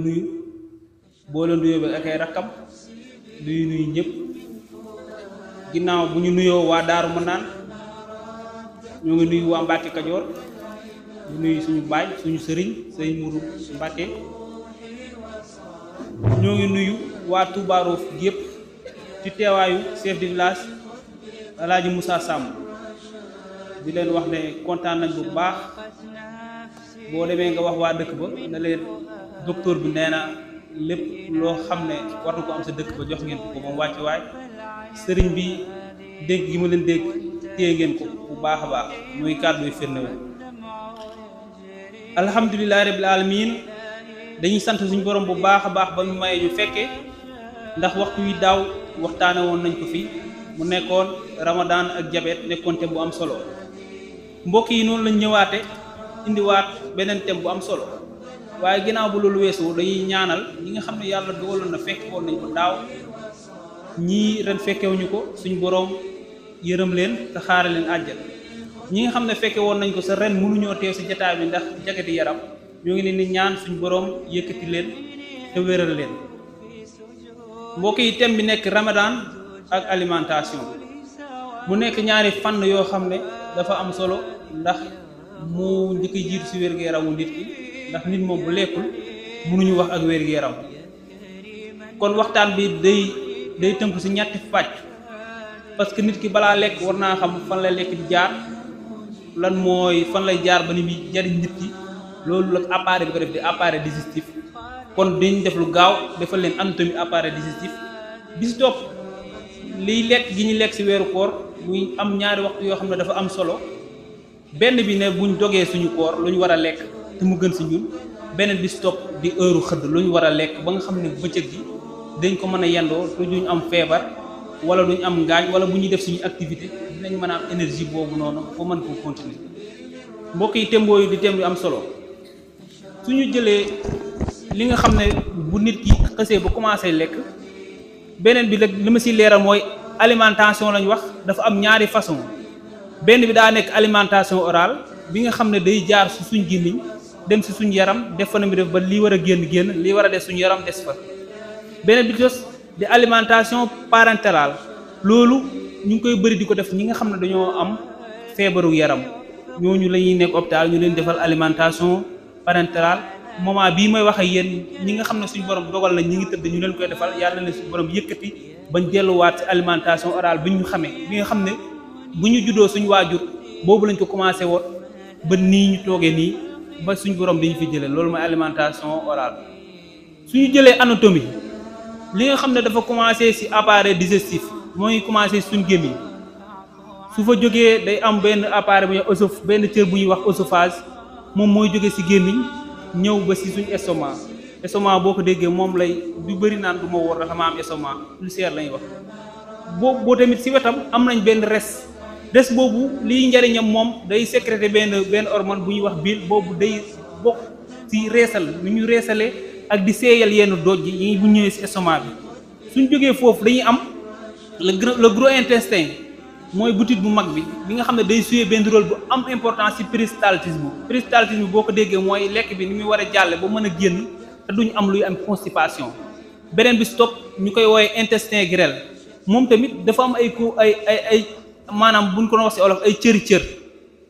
nuyu boole nuyoo bi ak ay rakkam di nuyu ñëpp ginnaaw bu ñu nuyoo waa Daaru Manaan ñoo ngi nuyu waa Mbàkke Kajoor di nuyu suñu baay suñu sëriñ Mourou Mbàkke ñoo ngi nuyu waa Touba Roof gi yëpp ci teewaayu chef de village Alaaji Moussa Samb di leen wax ne kontaan nañ bu baax boo demee nga wax waa dëkk ba ne leen docteur bi nee na lépp loo xam ne war na ko am sa dëkk ba jox ngeen ko moom wàcc waay sëriñ bi dégg gi ma leen dégg téye ngeen ko bu baax a baax muy kàddu yu firnde wu alhamdulilahi rabbil alamin dañuy sant suñu borom bu baax a baax ba ñu mayee ñu fekkee ndax waxtu wi daaw waxtaane woon nañ ko fi mu nekkoon Ramadan ak diabète nekkoon thème bu am solo mbokk yi noonu lañ ñëwaate indiwaat beneen thème bu am solo waaye ginnaaw bu loolu weesu dañuy ñaanal ñi nga xam ne yàlla dogaloon na fekke woon nañ ko daaw ñii ren fekkewuñu ko suñ boroom yërëm leen te xaare leen àjjal ñi nga xam ne fekke woon nañ ko sa ren mënuñoo teew si jotaay bi ndax jagati yaram ñoo ngi leen di ñaan suñ boroom yëkkati leen te wéral leen mbokk yi thème bi nekk Ramadan ak alimentation mu nekk ñaari fànn yoo xam ne dafa am solo ndax mu njëkk jiitu si wér-gu-yaramu nit ki ndax nit moom bu lekkul mënuñu wax ak wér-gu-yaram kon waxtaan bi day tënk si ñetti pàcc parce que nit ki balaa lekk war naa xam fan lay lekk di jaar lan mooy fan lay jaar ba ni muy jariñ nit ki loolu la appareil bi ko def di appareil digestif kon dañ def lu gaaw defal leen anatomie appareil digestif bi si topp liy lekk gi ñu lekk si weeru koor muy am ñaari waxtu yoo xam ne dafa am solo benn bi ne buñ dogee suñu koor lu ñu war a lekk te mu gën si ñun beneen bi si topp di heure xëdd lu ñu war a lekk ba nga xam ne bëccëg gi dañ ko mën a yendoo te duñ am feebar wala duñ am ngaañ wala bu ñuy def suñu activité dinañ mën a am énergie boobu noonu ba mën koo continuer mbokk yi thème boobu di thème yu am solo suñu jëlee li nga xam ne bu nit ki xësee ba commencé lekk beneen bi rek li ma si leeral mooy alimentation lañ wax dafa am ñaari façon benn bi daa nekk alimentation orale bi nga xam ne day jaar si suñ gémmiñ dem si suñ yaram def fa na mi def ba lii war a génn lii war a des suñu yaram des fa beneen bi tos di alimentation parentérale loolu ñu ngi koy bëri di ko def ñi nga xam ne dañoo am feebaru yaram ñooñu la ñuy nekk hôpital ñu leen defal alimentation parentérale moment bii may wax ak yéen ñi nga xam ne suñu borom dogal na ñi ngi tëdd ñu leen koy defal yàlla na suñu borom yëkkati bañ delluwaat ci alimentation orale bi ñu xamee bi nga xam ne bu ñu juddoo suñu waajur boobu lañ ko commencé woon ba nii ñu toogee nii ba suñu borom bi ñu fi jëlee loolu mooy alimentation orale. suñu jëlee anatomie li nga xam ne dafa commencé ci appareil digestif mooy commencé suñu gémmiñ su fa jógee day am benn appareil bu ñuy benn cër bu ñuy wax œsophage moom mooy jógee ci gémmiñ ñëw ba ci suñu estomac boo ko déggee moom lay du bëri naan du ma wóor dafa ma am estomac ulcère lañuy wax boo tamit ci wetam am nañ benn res boobu liy njariñam moom day sécréter benn hormone bu ñuy wax bile boobu day bokk ci reesal nu ñu reesalee ak di seeyal yenn doj yi bu ñëwee ci estomac bi suñ jógee foofu dañuy am le gros intestin mooy butit bu mag bi nga xam ne day jouer benn rôle bu am importance ci péristaltisme boo ko déggee mooy lekk bi ni muy war a jàlle ba mën a génn te duñu am luy am constipation beneen bi stop ñu koy woowee intestin grêle moom tamit dafa am ay maanaam buñ ko wax ci olof ay cër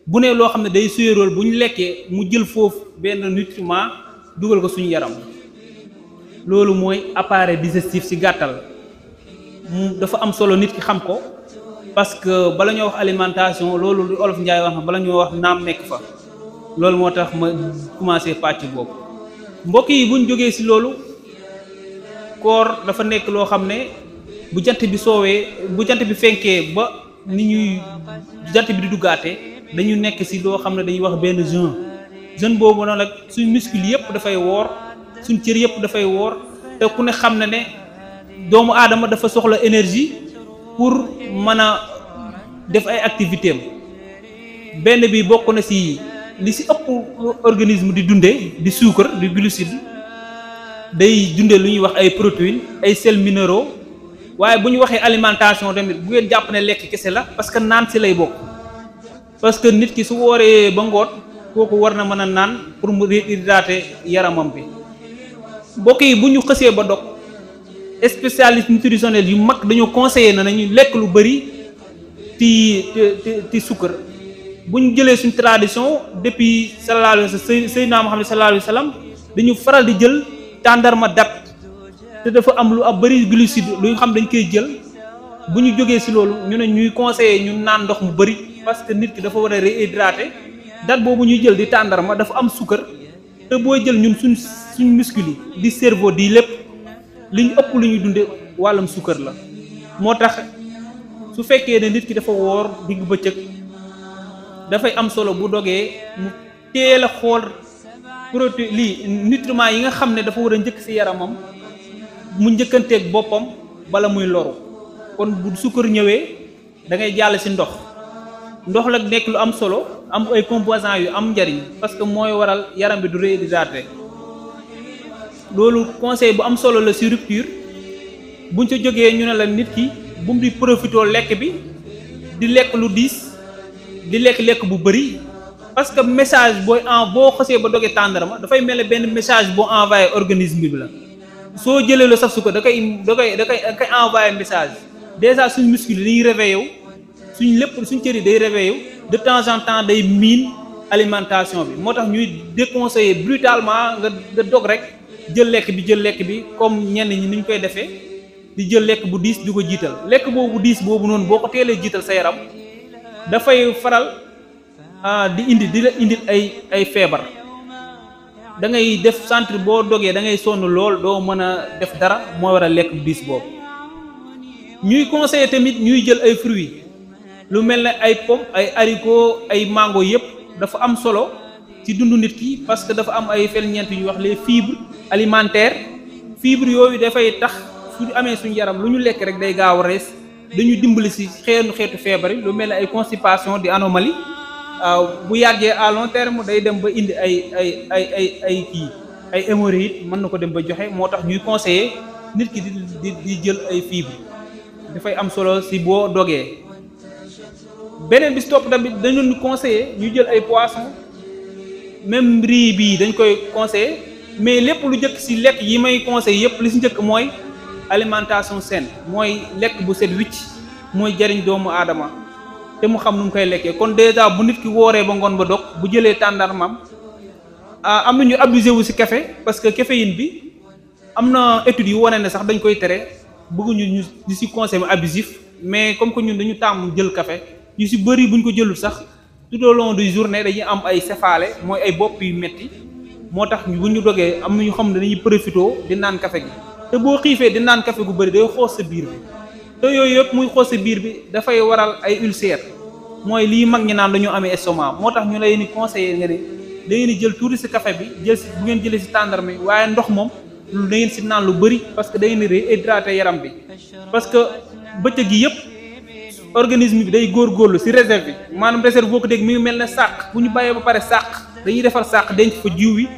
bu ne loo xam ne day jouer rôle bu ñu lekkee mu jël foofu benn nutriment dugal ko suñu yaram loolu mooy appareil digestif ci gàttal dafa am solo nit ki xam ko parce que bala ñoo wax alimentation loolu lu olof Njaay wax na bala ñoo wax naam nekk fa loolu moo tax ma commencé pàcc boobu mbokk yi buñ jógee ci loolu koor dafa nekk loo xam ne bu jant bi fenkee ba ni ñuy jant bi di duggaate dañu nekk ci loo xam ne dañuy wax benn jeûne boobu noonu nag suñ muscle yëpp dafay woor suñ cër yëpp dafay woor te ku ne xam ne doomu aadama dafa soxla énergie pour mën a def ay activité am benn bi bokk na ci li ci ëpp organisme di dundee di sucre di glucide day dundee lu ñuy wax ay protéines ay sels minéraux waaye bu ñu waxee alimentation tamit bu ngeen jàpp ne lekk kese la parce que naan ci lay bokk parce que nit ki su wooree ba ngoot kooku war na mën a naan pour mu réhydrater yaramam bi mbokk yi bu ñu xësee ba dog spécialiste nutritionnel yu mag dañoo conseillé na nañu lekk lu bëri ti sukkar. bu ñu jëlee suñ tradition depuis sallallahu alayhi wa sallam Seydina Muhammad sallallahu alayhi wa sallam dañu faral di jël tàndarma dat te dafa am lu ab bëri glucide lu ñu xam dañ koy jël bu ñu jógee si loolu ñu ne ñuy conseillé ñu naan ndox mu bëri parce que nit ki dafa war a réhydrater dat boobu ñuy jël di tàndarma dafa am sukkar te booy jël ñun suñ muscle yi di cerveau di lépp li ñu ëpp lu ñuy dunde wàllam sukkar la moo tax su fekkee ne nit ki dafa woor digg bëccëg dafay am solo bu dogee mu teel a xool protéine lii nutriments yi nga xam ne dafa war a njëkk ci yaramam mu njëkkanteeg boppam bala muy loru kon bu sukkar ñëwee da ngay jàll ci ndox la nekk lu am solo am ay composants yu am njariñ parce que mooy waral yaram bi du réhydraté loolu conseil bu am solo la ci rupture buñ ca jógee ñu ne la nit ki bu mu di profitoo lekk bi di lekk lu diis di lekk bu bëri parce que message boo xasee ba doge tàndarma dafay mel ne benn message boo envoyé organisme bi la soo jëlee lu saf sukkar da koy envoyé message déjà suñ muscle yi dañuy réveillé wu suñ cër yi day réveillé wu de temps en temps day miin alimentation bi moo tax ñuy déconseiller brutalement nga dog rek jël lekk bi comme ñenn ñi ni ñu koy defee di jël lekk bu diis di ko jiital lekk boobu diis boobu noonu boo ko teelee jiital sa yaram dafay faral di la indil ay feebar da ngay def centre boo dogee da ngay sonn lool doo mën a def dara moo war a lekk bu diis boobu ñuy conseiller tamit ñuy jël ay fruits lu mel ne ay pomme ay haricot ay mango yëpp dafa am solo ci dundu nit ki parce que dafa am ay ferñeent yu ñuy wax les fibres alimentaires fibres yooyu dafay tax su amee suñu yaram lu ñu lekk rek day gaaw a rees dañuy dimbali ci xeetu feebar yi lu mel ne ay constipation di anomalie bu yàggee à long terme day dem ba indi ay hémorroïdes mën na ko dem ba joxe moo tax ñuy conseiller nit ki di jël ay fibres dafay am solo ci boo dogee. beneen bi ci topp tamit dañu conseiller ñu jël ay poissons même riz bii dañ koy conseiller mais lépp lu njëkk ci lekk yi may conseiller yépp li ci njëkk mooy alimentation saine mooy lekk bu set wicc mooy jariñ doomu aadama te mu xam nu mu koy lekkee kon déjà bu nit ki wooree ba ngoon ba dog bu jëlee tàndarmam am na ñu abusé wu ci café parce que caféine bi am na études yu wane ne sax dañ koy tere bëgguñu ñu di ci consommer abusif mais comme que ñun dañu tàmm jël café ñu ci bëri buñ ko jëlul sax tout au long du journée dañuy am ay céphalées mooy ay bopp yu metti moo tax bu ñu dogee am na ñu xam ne dañuy profitoo di naan café gi te boo xiifee di naan café gu bëri day xoos sa biir bi te yooyu yëpp muy xoos sa biir bi dafay waral ay ulcère mooy lii mag ñi naan dañoo amee estomac moo tax ñu lay ni conseiller nga ne da ngeen di jël tuuti ci café bi jël ci bu ngeen jëlee ci tàndarma waaye ndox moom lu da ngeen ci naan lu bëri parce que da ngeen di réhydrater yaram bi parce que bëccëg gi yëpp organisme bi day góorgóorlu ci réserve bi maanaam réserve boo ko dégg mi ngi mel ne sàq bu ñu bàyyee ba pare sàq dañuy defar sàq denc fa jiw wi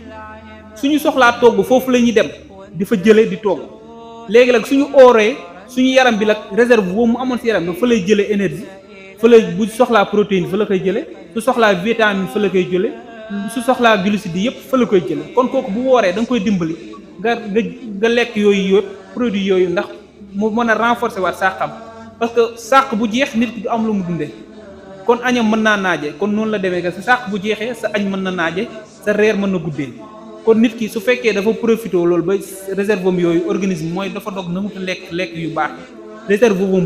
suñu soxlaa togg foofu la ñuy dem di fa jëlee di togg léegi nag suñu ooree suñu yaram bi la réserve boobu mu amoon ci yaram bi fa lay jëlee énergie fa lay bu soxlaa protéine fa la koy jëlee su soxlaa vitamine fa la koy jëlee su soxlaa glucides yëpp fa la koy jëlee kon kooku bu wooree da nga koy dimbali nga lekk yooyu yëpp produit yooyu ndax mu mën a renforcer waat sàqam parce que sàq bu jeex nit ki du am lu mu dundee kon añam mën naa naaje kon noonu la demee que sa sàq bu jeexee sa añ mën na naaje sa reer mën na guddee kon nit ki su fekkee dafa profité loolu ba réserve am yooyu organisme mooy dafa dog na mu lekk yu baax réserve boobu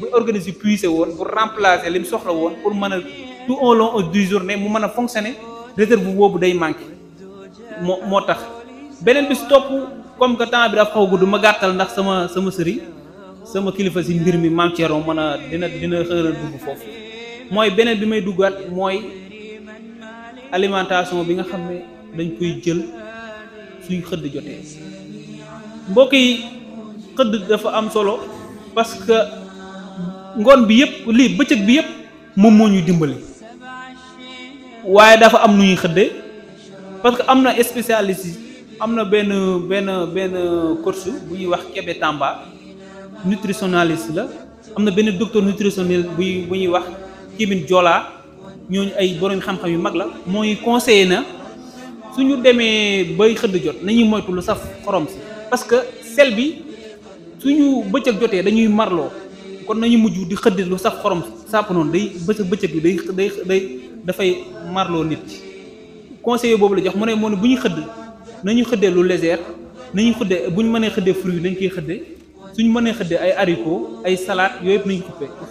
ba organisme puissé woon pour remplacer li mu soxla woon pour mën a tout au long du journée mu mën a fonctionner réserve boobu day manqué moo tax beneen bi si topp comme que temps bi dafa xaw gudd ma gàttal ndax sama sëriñ sama kilifa si mbir mi Mame Thierno mën a dina xëral dugg foofu mooy beneen bi may duggaat mooy alimentation bi nga xam ne dañ koy jël suñ xëdd jotee mbokk yi xëdd dafa am solo parce que ngoon bi yëpp lii bëccëg bi yëpp moom moo ñuy dimbali waaye dafa am nu ñuy xëddee parce que am na spécialiste yi am na benn coach bu ñuy wax Kébé Tamba nutritionnaliste la am na benn docteur nutritionnel bu ñuy wax Kibin Jola ñooñu ay borom xam-xam yu mag la mooy conseillé na suñu demee bay xëdd jot nañuy moytu lu saf xorom si parce que sel bi suñu bëccëg jotee dañuy marloo kon nañu mujj di xëdd lu saf xorom sàpp noonu day bëccëg bi day dafay marloo nit conseiller boobu la jox mu ne moo ne bu ñuy xëdd nañu xëddee lu légère nañu xëddee bu ñu mënee xëddee fruit nañ koy xëddee suñu mënee xëddee ay haricots ay salade yooyu yëpp nañu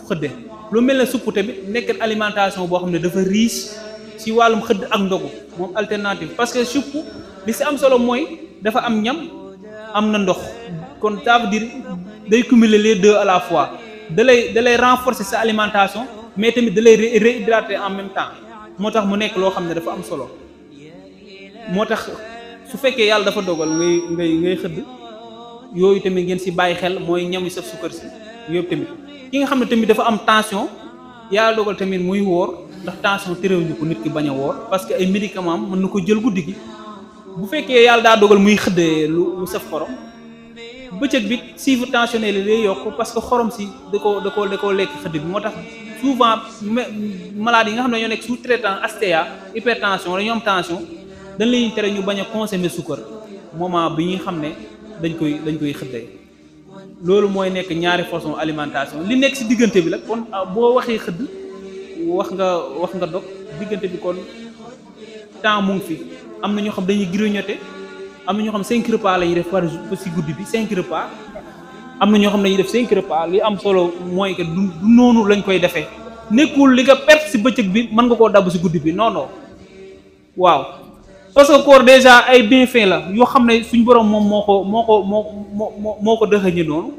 xëddee lu mel ne supp tamit nekk alimentation boo xam ne dafa riche ci wàllum xëdd ak ndogu moom alternative parce que supp li ci am solo mooy dafa am ñam am na ndox kon ça veut dire day cumuler les deux à la fois da lay renforcer sa alimentation mais tamit da lay réhydrater en même temps moo tax mu nekk loo xam ne dafa am solo moo tax su fekkee yàlla dafa dogal ngay xëdd yooyu tamit ngeen ci bàyyi xel mooy ñam yu saf sukkar si yooyu tamit ki nga xam ne tamit dafa am tension yàlla dogal tamit muy woor ndax tension terewuñu ko nit ki bañ a woor parce que ay médicaments mën na ko jël guddi gi bu fekkee yàlla daa dogal muy xëddee lu saf xorom bëccëg bi suivre tensionnel yi day yokk parce que xorom si da koo lekk xëdd bi moo tax souvent malades yi nga xam ne ñoo nekk sous-traitant STA hypertension dañoo am tension dañ leen tere ñu bañ a consommer suukar moment bi ñuy xam ne dañ koy xëddee loolu mooy nekk ñaari façon alimentation li nekk ci diggante bi la kon boo waxee xëdd wax nga dog diggante bi kon temps mu ngi fi am na ñoo xam dañuy grignoter am na ñoo xam 5 repas la ñuy def par jour ci guddi bi 5 repas am na ñoo xam dañuy def 5 repas li am solo mooy que du noonu lañ koy defee nekkul li nga perte ci bëccëg bi mën nga koo dabb ci guddi bi non waaw parce que koor déjà ay bienfait la yoo xam ne suñ borom moom moo ko dëxëñi noonu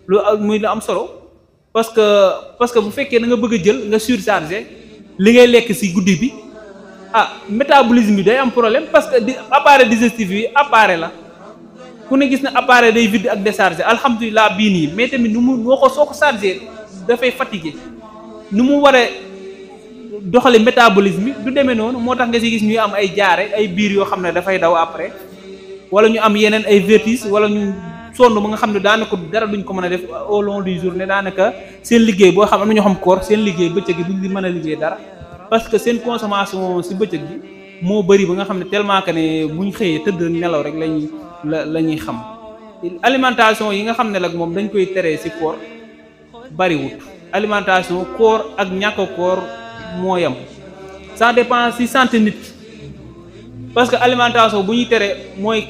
lu muy lu am solo parce que bu fekkee da nga bëgg a jël nga surcharger li ngay lekk ci guddi bi métabolisme bi day am problème parce que appareil digestif yi appareil la ku ne gis na appareil day vide ak décharger alhamdulilah bii nii mais tamit nu mu soo ko charger dafay fatigué nu mu waree doxali métabolisme du demee noonu moo tax nga ci gis ñuy am ay jaare ay biir yoo xam ne dafay daw après wala ñu am yeneen ay vertiges wala ñu sonn ba nga xam ne daanaka dara duñ ko mën a def au long du jour ne daanaka seen liggéey boo xam am na ñoo xam koor seen liggéey bëccëg gi duñ di mën a liggéey dara parce que seen consommation ci bëccëg bi moo bëri ba nga xam ne tellement que ne buñ xëyee tëdd nelaw rek la ñuy xam alimentation yi nga xam ne nag moom dañ koy teree ci koor bariwut alimentation koor ak ñàkk koor moo yam ça dépend ci santé nit ki parce que alimentation bu ñuy tere mooy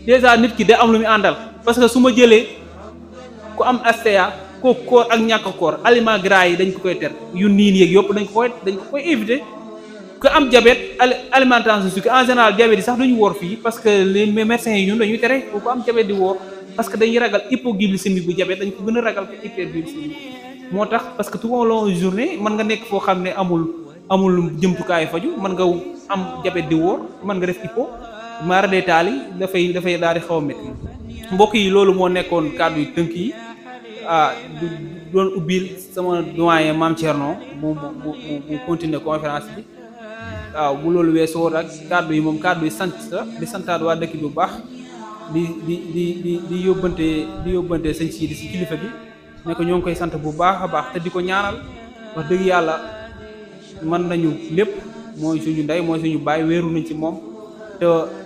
déjà nit ki da am lu muy àndal parce que su ma jëlee ku am STA ko koor ak ñàkk koor aliment gras yi dañ ko koy ter yu niin yeeg yëpp dañ ko koy éviter ku am diabète alimentation sucre en général diabète yi sax duñu woor fii parce que les médecins yi ñun dañuy tere ku am diabète di woor parce que dañuy ragal hypoglycémie bu diabète dañ ko gën a ragal ko hyperglycémie moo tax parce que tout au long journée mën nga nekk foo xam ne amul jëmtukaayu faju mën nga am diabète di woor mën nga def hypo mara day taal yi dafay daal di xaw a métti mbokk yi loolu moo nekkoon kàddu yu tënk yi du doon ubbil sama doyen Mame Thierno mu continuer conférence bi waaw bu loolu weesoo rek kàddu yi moom kàddu yi sant la di santaat waa dëkk bi bu baax di yóbbante sëñ Sidi si kilifa gi ne ko ñoo ngi koy sant bu baax a baax te di ko ñaanal wax dëgg yàlla mën nañu lépp mooy suñu ndey mooy suñu baay wéeru nañ ci moom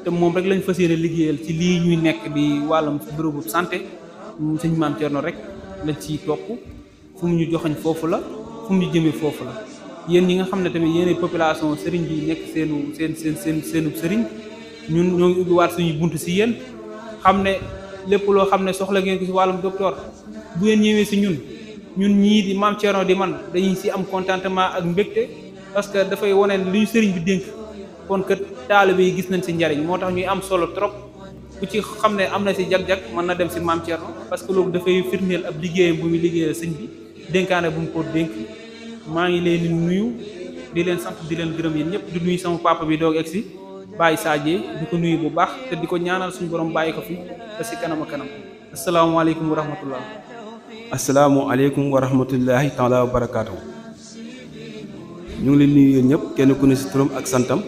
te moom rek lañ fas yéene liggéeyal ci lii ñuy nekk di wàllum bërëbu santé sëñ Mame Thierno rek lañ ciy topp fu mu ñu joxañ foofu la fu mu ñu jëmee foofu la yéen ñi nga xam ne tamit yéen population sëriñ bi nekk seenu sëriñ ñun ñoo ngi ubbiwaat suñuy buntu si yéen xam ne lépp loo xam ne soxla ngeen ko si wàllum docteur bu ngeen ñëwee si ñun ñii di Mame Thierno di man dañuy si am contentement ak mbégte parce que dafay wane li ñu sëriñ bi dénk kon que taalibe yi gis nañ si njariñ moo tax ñuy am solo trop ku ci xam ne am na si jag-jag mën na dem si Mame Thierno parce que loolu dafay firndeel ab liggéeyam bu muy liggéeyal sëñ bi dénkaane bu mu ko dénk maa ngi leen di nuyu di leen sant di leen gërëm yéen ñëpp di nuyu sama papa bi doog egsi Baye Sadie di ko nuyu bu baax te di ko ñaanal suñu borom bàyyi ko fi te si kanam a kanam asalaamaaleykum wa rahmatullah. asalaamualeykum wa rahmatullahi taala wa barakaatu. ñu ngi leen nuyu yéen ñëpp kenn ku ne si turam ak santam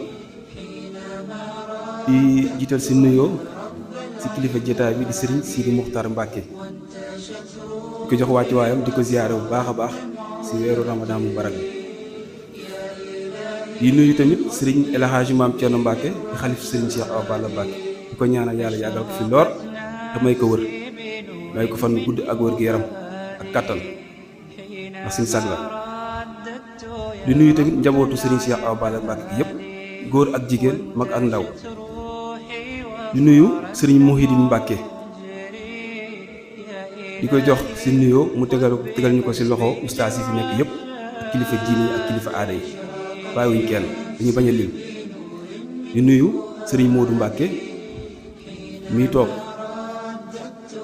di jiital si nuyoo si kilifa jotaay bi di Serigne Sidi Muxtar Mbacke di ko jox wàccu waayam di ko ziyaare bu baax a baax si weeru Ramadan mu barak bi di nuyu tamit Serigne El Hadji Maam Thierno Mbacke di xalif Serigne Cheikh Awa Balla Mbacke di ko ñaanal yàlla yàggal ko fi lool te may ko wër may ko fan gudd ak wër gu yaram ak kattan ndax suñu sag la di nuyu tamit njabootu Serigne Cheikh Awa Balla Mbacke gi yëpp góor ak jigéen mag ak ndaw di nuyu Serigne Mouhidine Mbacke di koy jox si nuyoo mu tegal ñu ko si loxo ustaas yi fi nekk yëpp ak kilifa diine yi ak kilifa aada yi bàyyiwuñ kenn dañuy bañ a lim di nuyu Serigne Modou Mbacke miy toog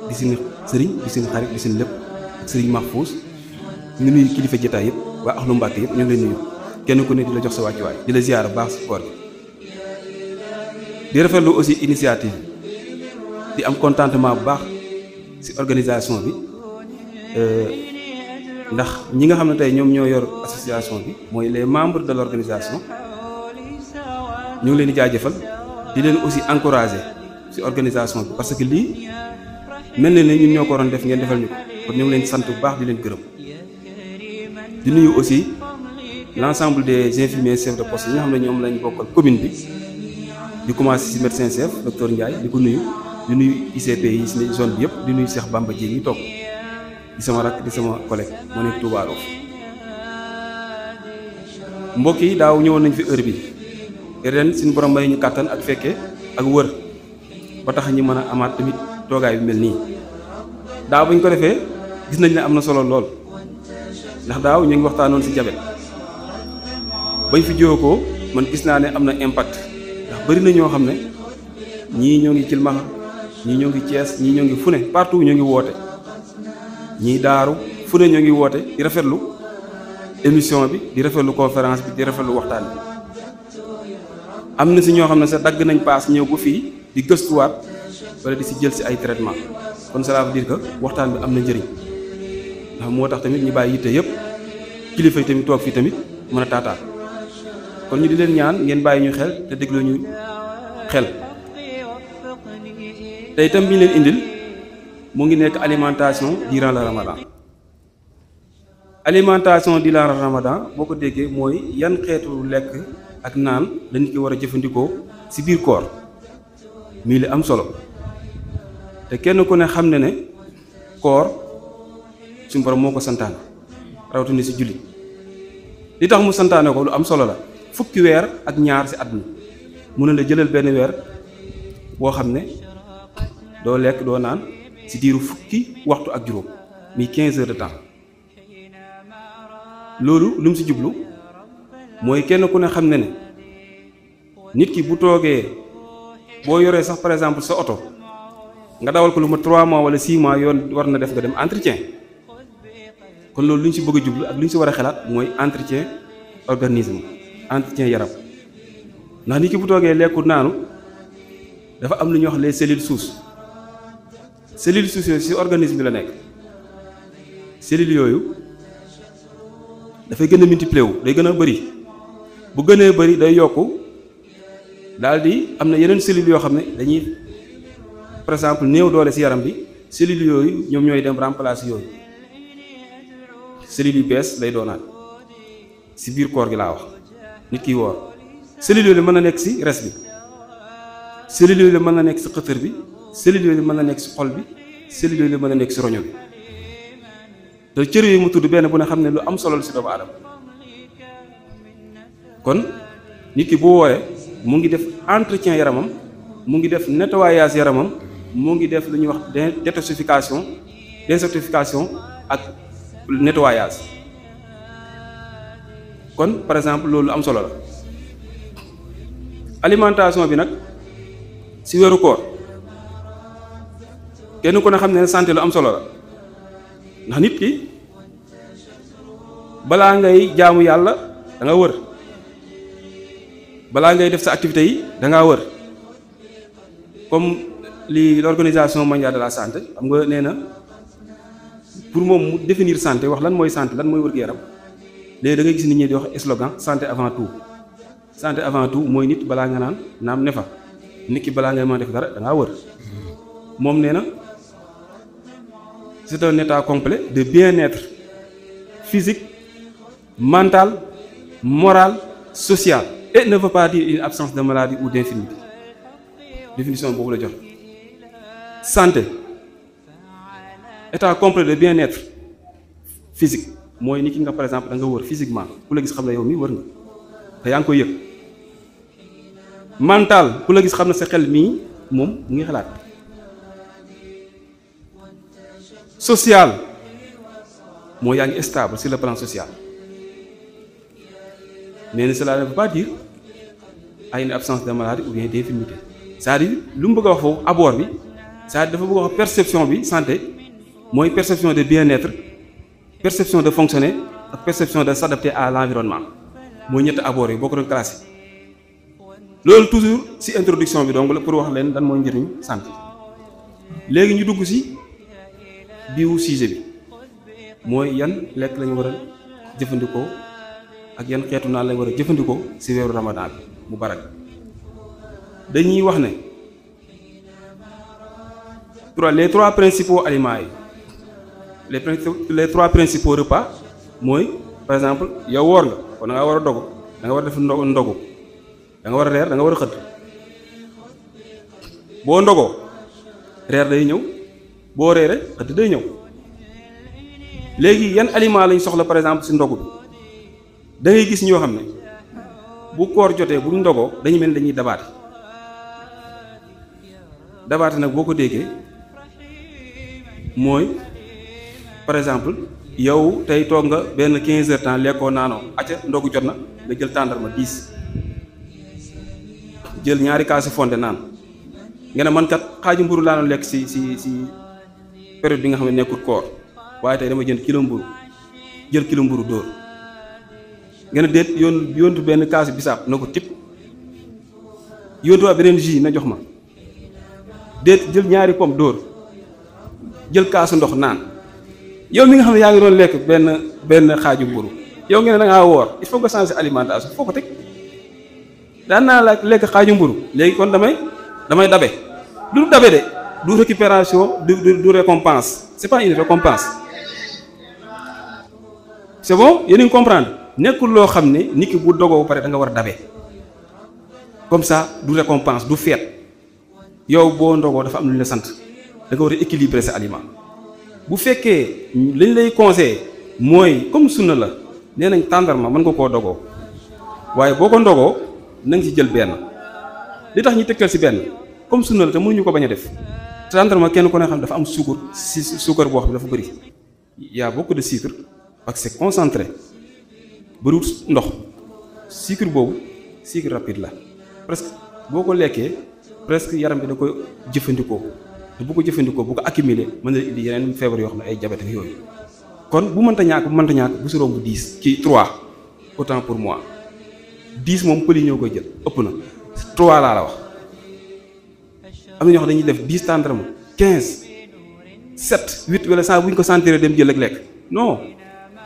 di seen sëriñ di seen xarit di seen lépp ak Serigne Mahfouz ñu nuyu kilifa jotaay yëpp waa axlu Mbacke yëpp ñu ngi lay nuyu kenn ku ne di la jox sa wàccuwaay di la ziyaara baax si koor gi di rafetlu aussi initiative di am contentement bu baax ci organisation bi ndax ñi nga xam ne tey ñoom ñoo yor association bi mooy les membres de l'organisation ñu ngi leen di jaajëfal di leen aussi encourager ci organisation bi parce que lii mel na ne ñun ñoo ko waroon def ngeen defal ñu ko kon ñu ngi leen di sant bu baax di leen gërëm di nuyu aussi l'ensemble des infirmiers chefs de poste yi nga xam ne ñoom lañ bokkal commune bi di commencer ci médecin chef docteur Ndiaye di ko nuyu di nuyu ICP yi ci zone bi yëpp di nuyu Cheikh Bamba Dieng yi toog di sama rakk di sama collègue moo nekk Touba Rof mbokk yi daaw ñëwoon nañ fi heure bi ren suñu borom may ñu kàttan ak fekke ak wër ba tax ñi mën a amaat tamit toogaay bi mel nii daaw bañ ko defee gis nañ ne am na solo lool ndax daaw ñu ngi waxtaanoon ci diabète bañ fi jóge ko man gis naa ne am na impact ndax bari na ñoo xam ne ñii ñoo ngi Cilmaxa ñii ñoo ngi Thiès ñii ñoo ngi fu ne partout ñoo ngi woote ñii daaru fu ne ñoo ngi woote di rafetlu émission bi di rafetlu conférence bi di rafetlu waxtaan bi am na ci ñoo xam ne sax dagg nañ paas ñëw bu fii di gëstuwaat wala di ci jël ci ay traitement kon cela veut dire que waxtaan bi am na njëriñ ndax moo tax tamit ñu bàyyi yitte yëpp kilifa yi tamit toog fii tamit mën a taataan kon ñu di leen ñaan ngeen bàyyi ñu xel te déglu ñu xel te itam bi ñu leen indil mu ngi nekk alimentation durant le ramadan alimentation durant le ramadan boo ko déggee mooy yan xeetu lekk ak naan la nit ki war a jëfandikoo ci biir koor mii li am solo te kenn ku ne xam ne ne koor suñu borom moo ko santaane rawatina ci julli li tax mu santaane ko lu am solo la fukki weer ak ñaar ci at mi mu ne la jëlal benn weer boo xam ne doo lekk doo naan ci diiru fukki waxtu ak juróom mi 15 heures de temps loolu lu mu ci jublu mooy kenn ku ne xam ne ne nit ki bu toogee boo yoree sax par exemple sa oto nga dawal ko lu ma 3 mois wala 6 mois yoon war na def nga dem entretien kon loolu lu ñu ci bëgg a jublu ak lu ñu ci war a xalaat mooy entretien organisme entretien yaram ndax nit ki bu toogee lekku naanu dafa am lu ñuy wax les cellules souches cellules souches yooyu ci organisme bi la nekk cellules yooyu dafay gën a multiplier wu day gën a bëri bu gënee bëri day yokku daal di am na yeneen cellules yoo xam ne dañuy par exemple néew doole ci yaram bi cellules yooyu ñoom ñooy dem remplacer yooyu cellules yu bees lay doonaat ci biir koor gi laa wax nit kiy woor cellules yooyu mën na nekk ci res bi cellules yooyu mën na nekk ci xëtër bi cellules yooyu mën na nekk ci xol bi cellules yooyu mën na nekk ci roño bi te cër yooyu mu tudd benn bu ne xam ne lu am solo la ci doomu aadama kon nit ki bu wooree mu ngi def entretien yaramam mu ngi def nettoyage yaramam mu ngi def lu ñuy wax désintoxication ak nettoyage kon par exemple loolu am solo la alimentation bi nag ci weeru koor kenn ku ne xam ne santé lu am solo la ndax nit ki balaa ngay jaamu yàlla da nga wër balaa ngay def sa activité yi da ngaa wër comme li l'organisation mondiale de la santé xam nga nee na pour moom mu définir santé wax lan mooy santé lan mooy wér-gu-yaram léegi da ngay gis nit ñi di wax slogan santé avant tout santé avant tout mooy nit balaa nga naan naam ne fa nit ki balaa ngay mën a def dara da ngaa wër moom nee na c'est un état complet de bien-être physique mental moral social et ne veut pas dire une absence de maladie ou d'infirmité. Définition boobu la jox. Santé état complet de bien-être physique mooy nit ki nga par exemple da nga wër physiquement ku la gis xam ne yow mi wër nga te yaa ngi koy yëg. Mental ku la gis xam ne sa xel mii moom mu ngi xalaat. Social mooy yaa ngi stable sur le plan social. Mais cela ne veut pas dire à une absence de maladie ou bien d'infirmité. C'est-à-dire lu mu bëgg a wax foofu abord bi c'est-à-dire dafa bëgg a wax perception bi santé mooy perception de bien-être, perception de fonctionner ak perception de s'adapter à l'environnement mooy ñetti abord yi boo ko doon classé. Loolu toujours ci introduction bi donc la pour wax leen lan mooy njëriñ santé. Léegi ñu dugg ci biiwu sujet bi mooy yan lekk lañu war a jëfandikoo ak yan xeetu naan lañu war a jëfandikoo ci weeru Ramadan bi mu barak. Dañuy wax ne les trois principaux aliments yi les trois principaux repas mooy par exemple yow woor nga kon da nga war a dogu da nga war a def ndogu da nga war a reer da nga war a xëdd boo ndogoo reer day ñëw boo reere xëdd day ñëw. Léegi yan aliments lañ soxla par exemple ci ndogu bi da ngay gis ñoo xam ne bu koor jotee bu ñu ndogoo dañu mel ni dañuy dabaate nag boo ko déggee mooy par exemple yow tey toog nga benn 15 heures temps lekkoo naanoo acca ndogu jot na nga jël tàndarma 10 jël ñaari kaasi fonde naan nga ne man kat xaaju mburu laa doon lekk ci période bi nga xam ne nekkul koor waaye tey dama jënd kilo mburu jël kilo mburu dóor nga ne déet yóntu benn kaasi bisaab na ko tip yóntuwaat beneen jus na jox ma déet jël ñaari pomme dóor jël kaasu ndox naan yow mi nga xam ne yaa ngi doon lekk benn xaaju mburu yow ngeen ne da ngaa woor il faut nga changer alimentation foo ko teg daan naa la lekk xaaju mburu léegi kon damay dabe du dabe de du récupération du récompense c'est pas une récompense c'est bon yéen a ngi comprendre nekkul loo xam ne nit ki bu dogoo ba pare da nga war a dabe comme ça du récompense du feet yow boo ndogoo dafa am lu ñu la sant da nga war a équilibrer sa aliment bu fekkee lañ lay conseillé mooy comme sunna la nee nañ tàndarma mën nga koo dogoo waaye boo ko ndogoo na nga ci jël benn li tax ñu tëkkal ci benn comme sunna la te mënuñu ko bañ a def tàndarma kenn ku ne xam dafa am suukar boo xam ne dafa bëri y a beaucoup de sucre parce que c'est concentré bëriwul ndox sucre boobu sucre rapide la presque boo ko lekkee presque yaram bi da koy jëfandikoo te bu ko jëfandikoo bu ko accumuler mën na indi yeneen feebar yoo xam ne ay diabète ak yooyu kon bu mënta ñàkk bu si romb 10 ci 3 autant pour moi 10 moom pël yi ñoo koy jël ëpp na 3 laa la wax am na ñoo xam dañuy def 10 tàndarma 15 7 8 wala 100 bu ñu ko sentir dem jël ak lekk non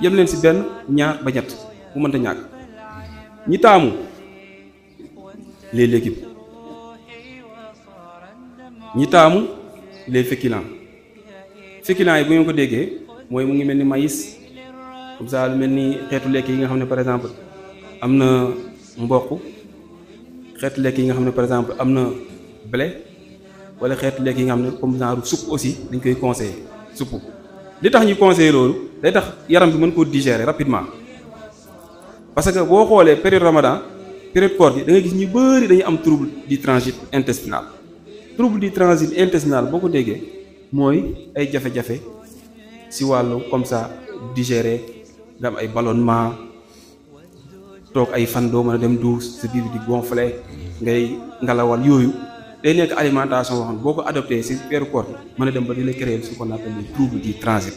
yem leen si benn ñaar ba ñett bu mënta ñàkk ñi taamu les légumes ñi taamu les féculents yi bu ngeen ko déggee mooy mu ngi mel ni maïs comme ça lu mel ni xeetu lekk yi nga xam ne par exemple am na mboq xeetu lekk yi nga xam ne par exemple am na blé wala xeetu lekk yi nga xam ne comme genre soupe aussi dañ koy conseiller soupe li tax ñu conseiller loolu day tax yaram bi mën koo digérer rapidement parce que boo xoolee période Ramadan période koor gi da nga gis ñu bari dañuy am trouble du transit intestinal trouble du transit intestinal boo ko déggee mooy ay jafe-jafe ci wàllu comme ça digérer nga am ay ballonnement toog ay fan doo mën a dem douche sa biir di gonfler ngay ngalawal yooyu day nekk alimentation boo xam ne boo ko adopté ci weeru koor gi mën a dem ba di la créer ce qu'on appelle les troubles du transit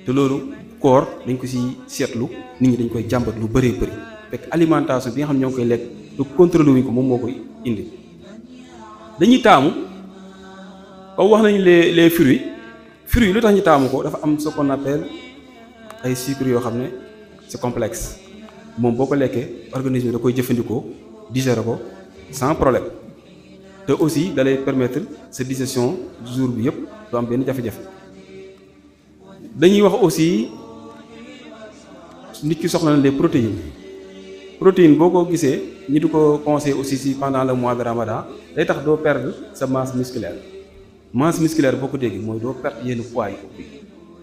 te loolu koor dañ ko ci seetlu nit ñi dañ koy jàmbat lu bëree bëri fekk alimentation bi nga xam ne ñoo ngi koy lekk lu contrôlé wuñ ko moom moo koy indi dañuy taamu comme wax nañu les fruits lu tax ñu taamu ko dafa am ce qu'on appelle ay sucre yoo xam ne c'est complexe moom boo ko lekkee organisme da koy jëfandikoo digérer ko sans problème te aussi da lay permettre sa digestion jour bi yëpp du am benn jafe-jafe dañuy wax aussi nit ki soxla na les protéines protéine boo ko gisee ñi du ko conseillé aussi si pendant le mois de Ramadan day tax doo perdre sa masse musculaire boo ko déggee mooy doo perdre yenn poids yi ëpp yi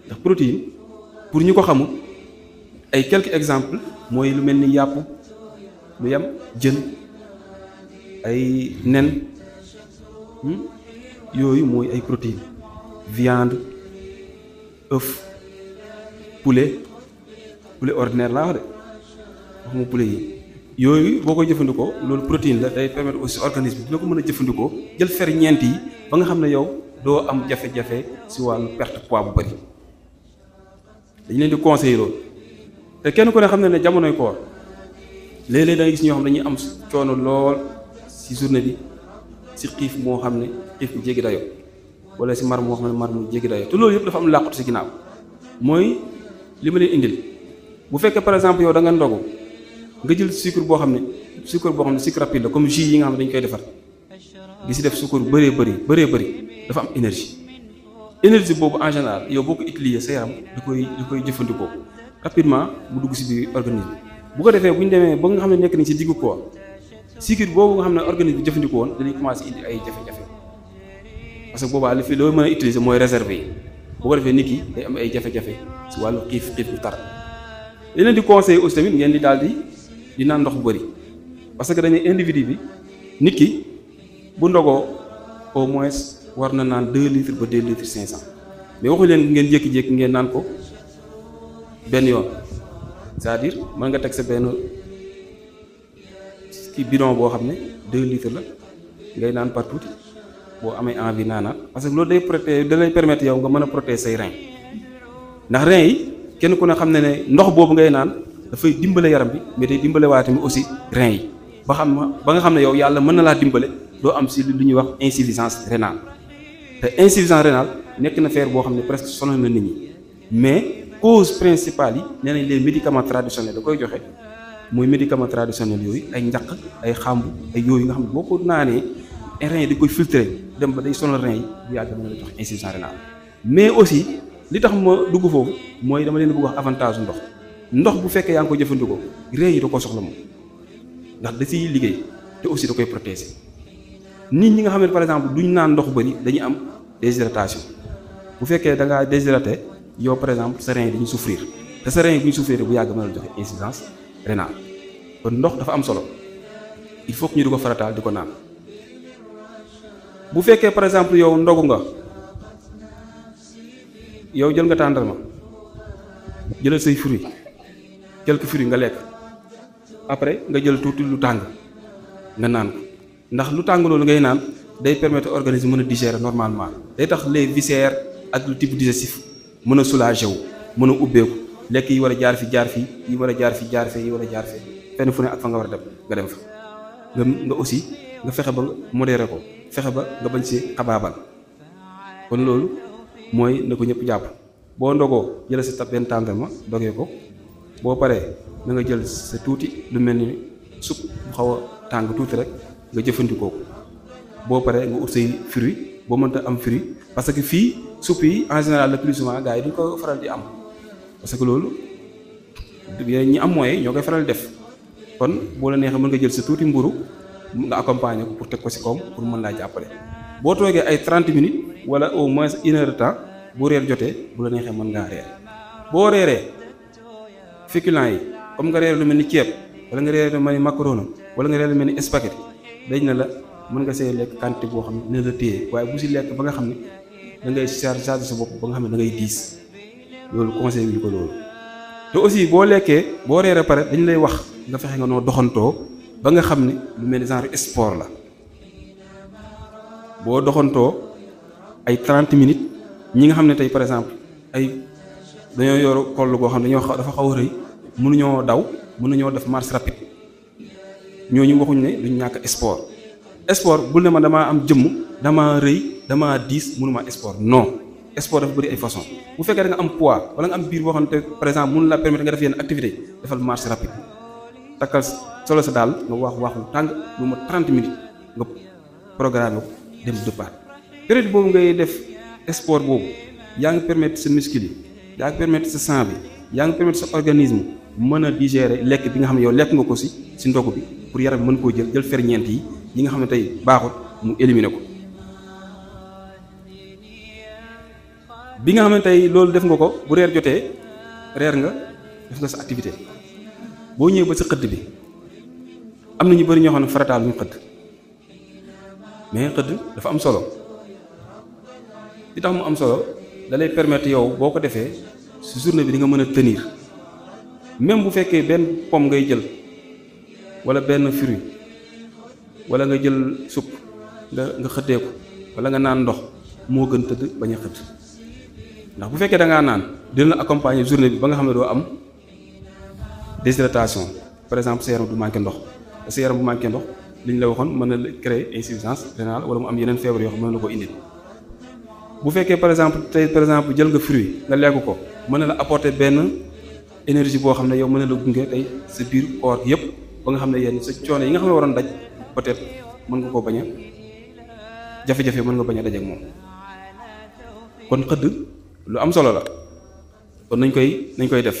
ndax protéine pour ñu ko xamul ay quelques exemples mooy lu mel ni yàpp lu yem jën ay nen yooyu mooy ay protéines viande œuf poulet ordinaire laa wax de waxuma poulet yi yooyu boo koy jëfandikoo loolu protéine la day permettre aussi organisme dina ko mën a jëfandikoo jël ferñeent yi ba nga xam ne yow doo am jafe-jafe si wàllu perte poids bu bari dañ leen di conseiller loolu te kenn ku ne xam ne jamonoy koor léeg-léeg da ngay gis ñoo xam dañuy am coono lool si journée bi si xiif moo xam ne xiif bu jéggi dayo wala si mar moo xam ne mar mu jéggi dayo te loolu yëpp dafa am làqutu si ginnaaw mooy li ma leen indil bu fekkee par exemple yow da nga ndogu nga jël sucre boo xam ne sucre rapide la comme jus yi nga xam ne dañ koy defar di si def sucre bëree bëri dafa am énergie boobu en général yow boo ko utiliser sa yaram da koy jëfandikoo rapidement mu dugg si biir organisme bu ko defee bu ñu demee ba nga xam ne nekk nañ si diggu koor sucre boobu nga xam ne organisme bi jëfandikoo woon dañuy commencé indi ay jafe-jafe parce que boobaa li fi loo mën a utiliser mooy réservé yi bu ko defee nit ki day am ay jafe-jafe si wàllu xiif bu tar li leen di conseiller aussi tamit ngeen di daal di naan ndox bu bëri parce que dañuy individu bi nit ki bu ndogoo au moins war na naan 2 litres ba 2 litres 500 mais waxu leen ngeen jékki-jékki ngeen naan ko benn yoon c'est-à-dire mën nga teg sa benn kii bidon boo xam ne 2 litres la ngay naan par tuuti boo amee envie naanaat parce que loolu da lay permettre yow nga mën a protéger say rein ndax rein yi kenn ku ne xam ne ndox boobu ngay naan dafay dimbale yaram bi mais day dimbale waa tamit aussi rein yi ba nga xam ne yow yàlla mën na laa dimbale doo am si lu ñuy wax insuffisance rénale te insuffisance rénale nekk na feer boo xam ne presque sonal na nit ñi mais cause principale yi nee nañ les médicaments traditionnels da koy joxe mooy médicaments traditionnels yooyu ay njaq ay xàmb ay yooyu nga xam ne boo ko naanee rein yi di koy filtrer dem ba day sonal rein yi bu yàgg mën na la jox insuffisance rénale mais aussi li tax ma dugg foofu mooy dama leen bëgg wax avantage ndox bu fekkee yaa ngi ko jëfandikoo rein yi da ko soxla moom ndax da ciy liggéey te aussi da koy protéger nit ñi nga xam ne par exemple duñ naan ndox bëri dañuy am déshydratation bu fekkee da ngaa déshydraté yow par exemple sa rein yi dañuy souffrir te sa rein yi bu ñu souffrir bu yàgg mën na joxe insuffisance rénale kon ndox dafa am solo il faut que ñu di ko farataal di ko naan bu fekkee par exemple yow ndogu nga yow jël nga tàndarma jëlal say fruits quelques fruits nga lekk après nga jël tuuti lu tàng nga naan ko ndax lu tàng loolu ngay naan day permettre organisme mën a digérer normalement day tax les viscères ak le type digestif mën a soulager wu mën a ubbeeku lekk yi war a jaar fi jaar fii yi war a jaar fi jaar fee yi war a jaar fee fenn fu ne ak fa nga war a dem nga dem fa nga aussi nga fexe ba modéré ko fexe ba nga bañ si xabaabal kon loolu mooy na ko ñëpp jàpp boo ndogoo jël sa benn tàndarma dogee ko boo paree na nga jël sa tuuti lu mel ni supp bu xaw a tàng tuuti rek nga jëfandikoo ko boo paree nga ut say fruits boo mënta am fruits parce que fii supp yi en général le plus souvent gars yi duñ ko faral di am parce que loolu ñi am moyen ñoo koy faral def kon boo la neexee mën nga jël sa tuuti mburu nga accompagner ko pour teg ko ci koom pour mën laa jàppale boo toogee ay 30 minutes wala au moins 1 heure de temps bu reer jotee bu la neexee mën ngaa reer boo reeree féculents yi comme nga reer lu mel ni ceeb wala nga reer lu mel ni macaroni wala nga reer lu mel ni spaghetti dañ na la mën nga see lekk quantité boo xam ne la téye waaye bu si lekk ba nga xam ne da ngay charger sa bopp ba nga xam ne da ngay diis loolu conseil bi ko loolu te aussi boo lekkee boo reeree pare dañ lay wax nga fexe nga noo doxantoo ba nga xam ne lu mel ni genre sport la boo doxantoo ay 30 minutes ñi nga xam ne tey par exemple ay dañoo yor koll goo xam ne dafa xaw a rëy mënuñoo daw mënuñoo def marche rapide ñooñu waxuñ ne duñ ñàkk sport bul ne ma damaa am jëmm damaa rëy damaa diis mënuma sport non sport dafa bëri ay façon bu fekkee da nga am poids wala nga am biir boo xam ne par exemple mënu la permettre nga def yenn activité defal marche rapide takkal solo sa daal nga waxu tàng lu ma 30 minutes nga programme ko dem départ période boobu ngay def sport boobu yaa ngi permettre sa muscle yi yaa ngi permettre sa sang bi yaa ngi permettre sa organisme mën a digérer lekk bi nga xam ne yow lekk nga ko si ndogu bi pour yaram mën koo jël ferñeent yi nga xam ne tey baaxut mu éliminer ko. bi nga xam ne tey loolu def nga ko bu reer jotee reer nga def nga sa activité boo ñëwee ba sa xëdd bi am na ñu bari ñoo xam ne farataal ñu xëdd mais xëdd dafa am solo li tax mu am solo da lay permettre yow boo ko defee si journée bi di nga mën a tenir même bu fekkee benn pomme ngay jël wala benn fruit wala nga jël supp nga xëddee ko wala nga naan ndox moo gën tëdd bañ a xëdd ndax bu fekkee da ngaa naan dina la accompagner journée bi ba nga xam ne doo am déshydratation par exemple sa yaram du manqué ndox te sa yaram bu manqué ndox li ñu la waxoon mën na créer insuffisance rénale wala mu am yeneen feebar yoo xam mën na la ko indil. bu fekkee par exemple jël nga fruit nga lekk ko mën na la apporter benn énergie boo xam ne yow mën na la gunge tey sa biir corps yëpp ba nga xam ne yenn sa coono yi nga xam ne waroon daj peut-être mën nga koo bañ a jafe-jafe mën nga bañ a dajeek moom. kon xëdd lu am solo la kon nañ koy def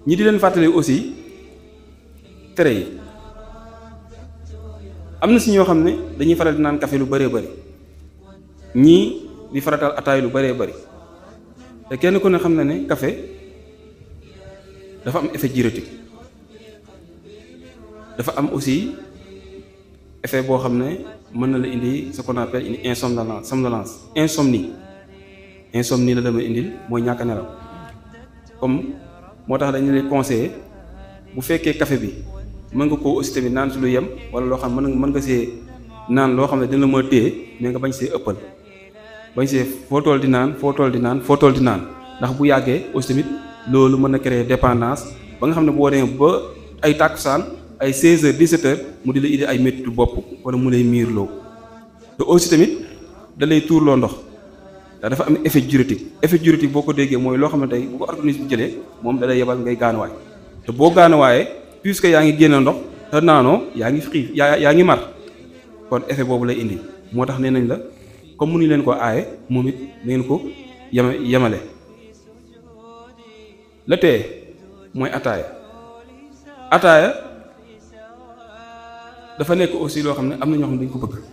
ñi di leen fàttali aussi tere yi am na si ñoo xam ne dañuy faral di naan café lu bëree bëri ñii di faratal ataay lu bëree bëri te kenn ku ne xam na ne café dafa am effet diurétique dafa am aussi effet boo xam ne mën na la indi ce qu'on appelle une insomnie la dama indil mooy ñàkk a nelaw comme moo tax dañu lay conseiller bu fekkee café bi mën nga koo aussi tamit naan si lu yem wala loo xam mën nga see naan loo xam ne dina la mën a téye mais nga bañ see ëppal bañ see foo toll di naan ndax bu yàggee aussi tamit loolu mën na créer dépendance ba nga xam ne boo demee ba ay tàkkusaan ay 16h 17h mu di la indi ay méttitu bopp wala mu lay miirloo te aussi tamit da lay tuurloo ndox ndax dafa am effet diurétique boo ko déggee mooy loo xam ne tey bu ko organisme bi jëlee moom da lay yebal ngay gaanuwaay te boo gaanuwaayee puisque yaa ngi génne ndox te naanoo yaa ngi xiif yaa ngi mar kon effet boobu lay indi moo tax nee nañ la comme mënuñ leen ko aaye moom it na ngeen ko yemale la tee mooy ataaya dafa nekk aussi loo xam ne am na ñoo xam ne dañ ko bëgg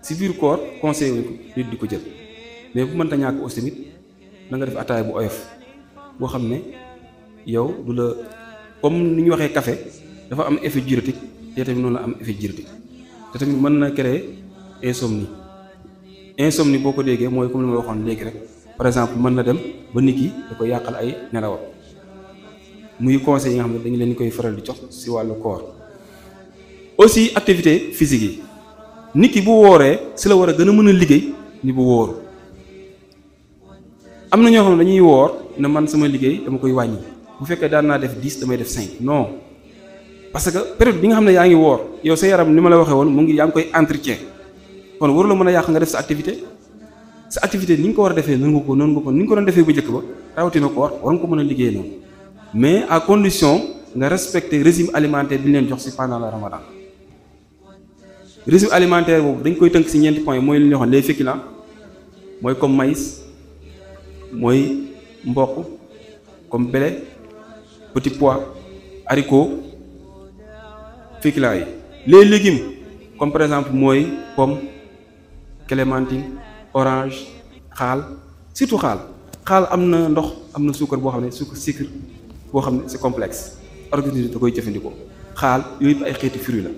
si biir koor conseil wuñ ko nit di ko jël mais bu mënta ñàkk aussi tamit na nga def ataaya bu oyof boo xam ne yow du la comme ni ñu waxee café dafa am effet diurétique te tamit noonu la am effet diurétique te tamit mën na créer insomnie boo ko déggee mooy comme li ma waxoon léegi rek par exemple mën na dem ba nit ki da ko yàqal ay nelawam muy conseil yi nga xam ne dañu leen koy faral di jox si wàllu koor aussi activité physique yi nit ki bu wooree si la war a gën a mën a liggéey ni bu wóoru am na ñoo xam ne dañuy woor ne man sama liggéey dama koy wàññi bu fekkee daan naa def 10 damay def 5 non parce que période bi nga xam ne yaa ngi woor yow sa yaram ni ma la waxee woon yaa ngi koy entretien kon waru la mën a yàq nga def sa activité ni nga ko war a defee noonu nga ko ni nga ko doon defee bu njëkk ba rawatina koor war nga ko mën a liggéey noonu mais à condition nga respecter régime alimentaire bi ñu leen jox ci pendant le ramadan régime alimentaire boobu dañ koy tënk ci ñeenti points mooy li ñu waxoon les féculents mooy comme maïs mooy mboq comme blé petit pois haricot féculents yi les légumes comme par exemple mooy pomme clémentine orange xaal surtout xaal am na ndox am na suukar boo xam ne sucre boo xam ne c'est complexe organisme da koy jëfandikoo xaal yooyu yëpp ay xeeti fruits la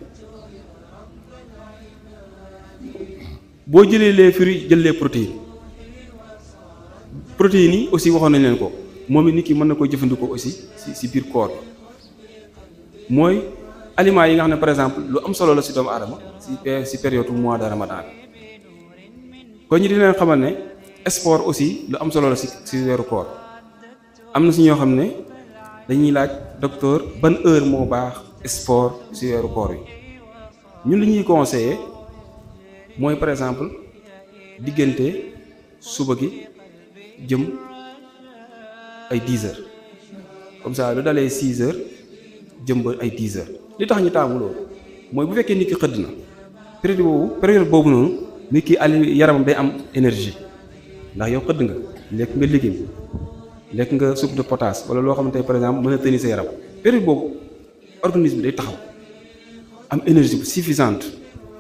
boo jëlee les fruits jël les protéines yi aussi waxoon nañ leen ko moom it nit ki mën na koy jëfandikoo aussi si biir koor mooy aliments yi nga xam ne par exemple lu am solo la si doomu aadama si période mois de ramadan kon ñi di leen xamal ne sport aussi lu am solo la si weeru koor am na si ñoo xam ne dañuy laaj docteur ban heure moo baax sport si weeru koor yi ñun li ñuy conseiller mooy par exemple diggante suba gi jëm ay 10 heures comme ça lu dalee 6 heures jëm ba ay 10 heures li tax ñu taamu loolu mooy bu fekkee nit ki xëdd na période boobu noonu nit ki yaramam day am énergie ndax yow xëdd nga lekk nga légume lekk nga soupe de potasse wala loo xamante ne par exemple mën a tenir sa yaram période boobu organisme bi day taxaw am énergie bu suffisante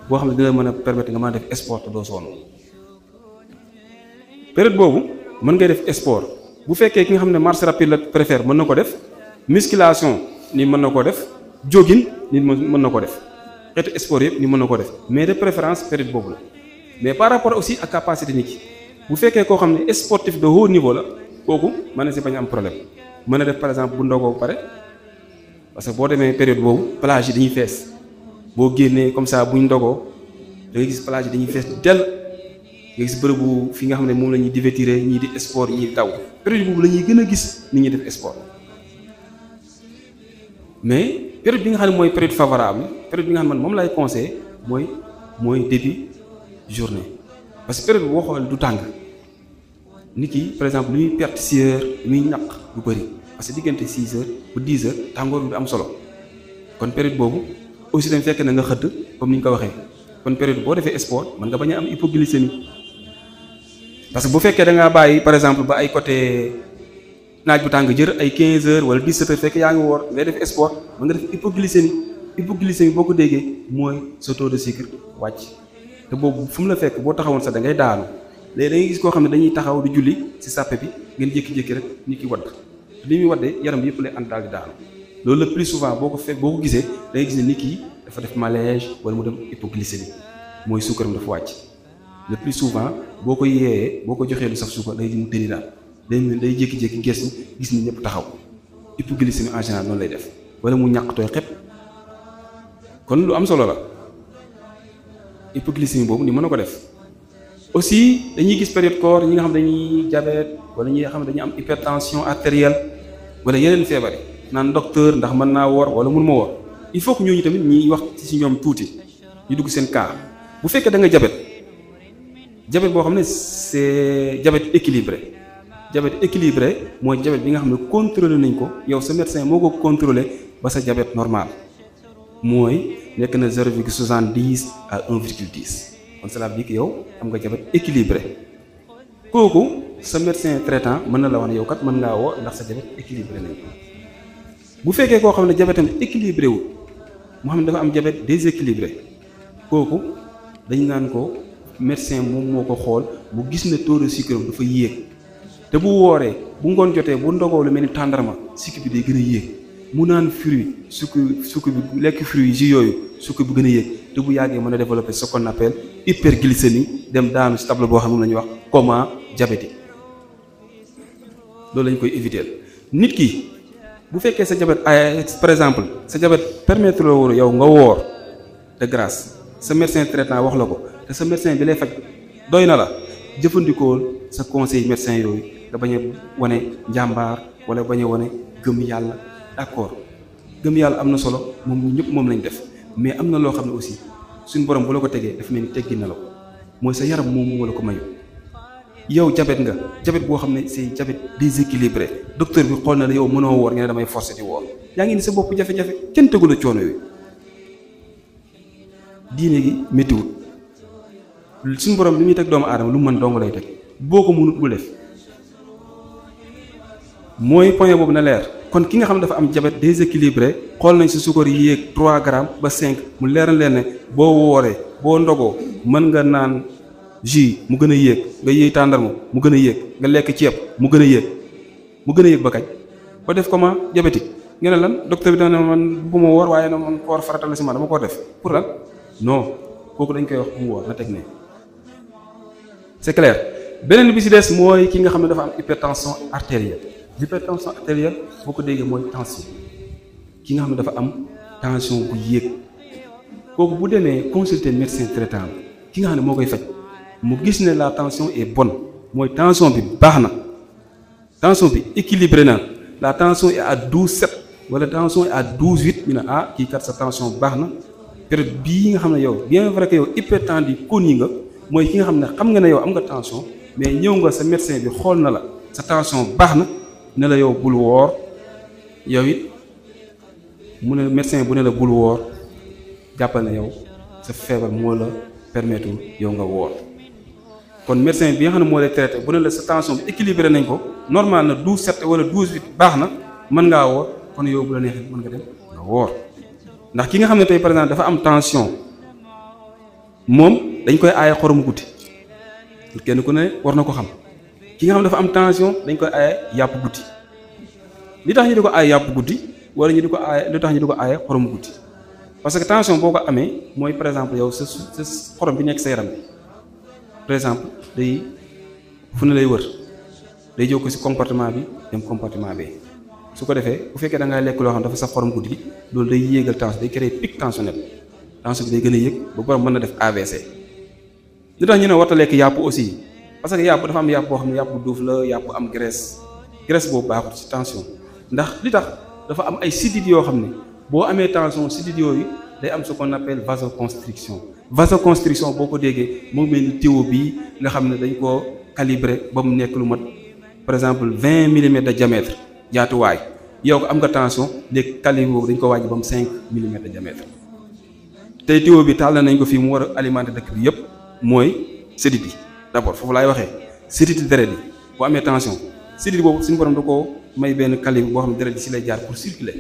boo xam ne dina mën a permettre nga mën a def sport te doo sonn période boobu mën ngay def sport bu fekkee ki nga xam ne marche rapide la préfère mën na ko def musculation ni mën na ko def jogging ni mën na ko def xeetu sport yëpp ni mën na ko def mais de préférence période boobu la mais par rapport aussi ak capacité nit ki bu fekkee koo xam ne sportif de haut niveau la kooku mën na si bañ am problème mën na def par exemple bu ndogoo bu pare parce que boo demee période boobu plage yi dañuy fees boo génnee comme ça buñ ndogoo da ngay gis plage yi dañuy fees dell nga gis bërëbu fi nga xam ne moom la ñuy divertir ñii di sport ñii di daw période boobu la ñuy gën a gis nit ñi def sport mais période bi nga xam ne mooy période favorable période bi nga xam ne moom lay conseillé mooy début journée parce que période boo xoolee du tàng nit ki par exemple lu muy perte 6 heures lu muy ñaq du bëri parce que diggante 6 heures ba 10 heures tàngoor bi du am solo kon période boobu aussi dañ fekk na nga xëdd comme ni ñu ko waxee kon période boo defee sport mën nga bañ a am hypoglycémie parce que bu fekkee da ngaa bàyyi par exemple ba ay côté naaj bu tàng jër ay 15 heures wala 17 heures fekk yaa ngi woor ngay def sport mën nga def hypoglycémie boo ko déggee mooy sa taux de sucre wàcc te boobu fu mu la fekk boo taxawoon sax da ngay daanu léegi da ngay gis koo xam ne dañuy taxaw di julli ci sàppe bi ngeen jékki-jékki rek nit ki wadd li muy waddee yaram bi yëpp lay ànd daal di daanu loolu le plus souvent boo ko gisee da ngay gis ne nit ki dafa def malaise wala mu dem hypoglycémie mooy suukaram dafa wàcc le plus souvent boo ko yeeyee boo ko joxee lu saf suukar day mu tëni daal day jékki-jékki gestu gis ni ñëpp taxaw hypoglycémie en général noonu lay def wala mu ñàkk tooy xepp kon lu am solo la hypoglycémie boobu ni mën na ko def aussi dañuy gis période koor ñi nga xam dañuy diabète wala ñi nga xam ne dañuy am hypertension artérielle wala yeneen feebar yi naan docteur ndax mën naa woor wala mënuma woor il faut que ñooñu tamit ñuy wax ci ñoom tuuti ñu dugg seen cas bu fekkee da nga diabète boo xam ne c'est diabète équilibré mooy diabète bi nga xam ne contrôlé nañ ko yow sa médecin moo ko contrôlé ba sa diabète normal mooy nekk na 0,70 à 1,10 kon cela veut dire que yow am nga diabète équilibré kooku sa médecin traitant mën na la wax ne yow kat mën ngaa woo ndax sa diabète équilibré nañ ko bu fekkee koo xam ne diabète am équilibré wul moo xam ne dafa am diabète déséquilibré kooku dañ naan ko médecin moom moo ko xool bu gis ne taux de sucre dafa yéeg te bu wooree bu ngoon jotee bu ndogoo lu mel ni tàndarma sucre bi day gën a yéeg mu naan fruit sucre bi lekk fruit jus yooyu sucre bi gën a yéeg te bu yàggee mën a développer ce qu'on appelle hyperglycémie dem daanu ci table boo xam ne la ñuy wax coma diabétique loolu lañ koy éviter nit ki bu fekkee sa diabète par exemple sa diabète permettre la woon yow nga woor de grâce sa médecin traitant wax la ko te sa médecin bi lay faj doy na la jëfandikool sa conseil médecin yooyu nga bañ a wane njàmbaar wala bañ a wane gëm yàlla d'accord gëm yàlla am na solo moom ñëpp moom lañ def mais am na loo xam ne aussi suñu borom bu la ko tegee dafa mel ni teggi na la ko mooy sa yaram moom wala ko mayu yow diabète nga diabète boo xam ne c'est diabète déséquilibré docteur bi xool na la yow mënoo woor nga ne damay forcer di woor yaa ngi ni sa bopp jafe-jafe kenn tegu la coono yooyu diine gi méttiwut suñu borom li muy teg doomu aadama lu mu mën dong lay teg boo ko mënut bu def mooy point boobu na leer kon ki nga xam ne dafa am diabète déséquilibré xool nañ sa sukar yi yéeg 3 grammes ba 5 mu leeral leen ne boo wooree boo ndogoo mën nga naan jus mu gën a yéeg nga yéey tàndarma mu gën a yéeg nga lekk ceeb mu gën a yéeg ba kañ ko def comment diabétique nga ne lan docteur bi dana man bu ma woor waaye na man koor faratal la si man dama ko def pour lan non kooku dañ koy wax bu mu woor na teg ne c'est clair beneen bi ci des mooy ki nga xam ne dafa am hypertension artérielle l'hypertension artérielle boo ko déggee mooy tension ki nga xam ne dafa am tension bu yéeg kooku bu demee consulter médecin traitant ki nga xam ne moo koy faj mu gis ne la tension est bonne mooy tension bi baax na tension bi équilibré na la tension est à 12,7 wala tension est à 12,8 ñu ne ah kii kat sa tension baax na période bii nga xam ne yow bien vrai que yow hypertendu connu nga mooy ki nga xam nga ne yow am nga tension mais ñëw nga sa médecin bi xool na la sa tension baax na ne la yow bul woor yow it mu ne médecin bu ne la bul woor jàppal na yow sa feebar moo la permettre yow nga woor kon médecin bi nga xam ne moo lay traité bu ne la sa tension bi équilibré nañ ko normal na 12/7 wala 12/8 baax na mën ngaa woor kon yow bu la neexee mën nga dem nga woor ndax ki nga xam ne tey par exemple dafa am tension moom dañ koy aaye xoromu guddi kenn ku ne war na ko xam ki nga xam ne dafa am tension dañ koy aaye yàpp guddi li tax ñu di ko aaye yàpp guddi wala ñu di ko aaye li tax ñu di ko aaye xoromu guddi parce que tension boo ko amee mooy par exemple yow sa xorom bi nekk sa yaram bi par exemple day fu ne lay wër day jóg ko ci comportement bi dem comportement bi su ko defee bu fekkee da ngay lekk loo xam dafa sax xorom guddi gi loolu day yéegal tension day créer pic tensionnel tension bi day gën a yëg ba borom mën na def AVC. li tax ñu ne warta lekk yàpp aussi parce que yàpp dafa am yàpp boo xam ne yàpp bu duuf la yàpp am graisse boobu baaxul ci tension ndax li tax dafa am ay sidit yoo xam ne boo amee tension sidit yooyu day am ce qu'on appelle vasoconstriction boo ko déggee moo mel ni tuyau bii nga xam ne dañ koo calibrer ba mu nekk lu mat par exemple 20 millimètres de diamètre yaatuwaay yow ko am nga tension léegi calibre boobu dañ ko wàññi ba mu 5 millimètres de diamètre tey tuyau bi taal nañ ko fii mu war a alimenter dëkk bi yépp mooy sidit yi d'abord foofu laay waxee sidit yi deret yi boo amee tension sidit boobu suñu borom da ko may benn calibre boo xam ne deret yi si lay jaar pour circuler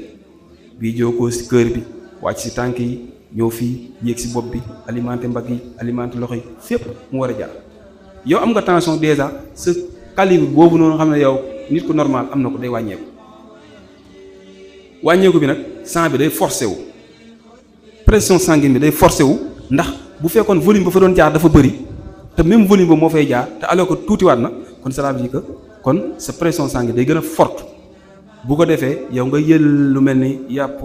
bii jokkoo si cœur bi wàcc si tànk yi ñëw fii yéeg si bopp bi alimenter mbagg yi alimenter loxo yi fépp mu war a jaar yow am nga tension déjà sa calibre boobu noonu xam ne yow nit ku normal am na ko day wàññeeku bi nag sang bi day forcé wu pression sanguine bi day forcé wu ndax bu fekkoon volume ba fa doon jaar dafa bëri te même volume ba moo fay jaar te alors que tuutiwaat na kon cela veut dire que kon sa pression sanguine day gën a forte bu ko defee yow nga jël lu mel ni yàpp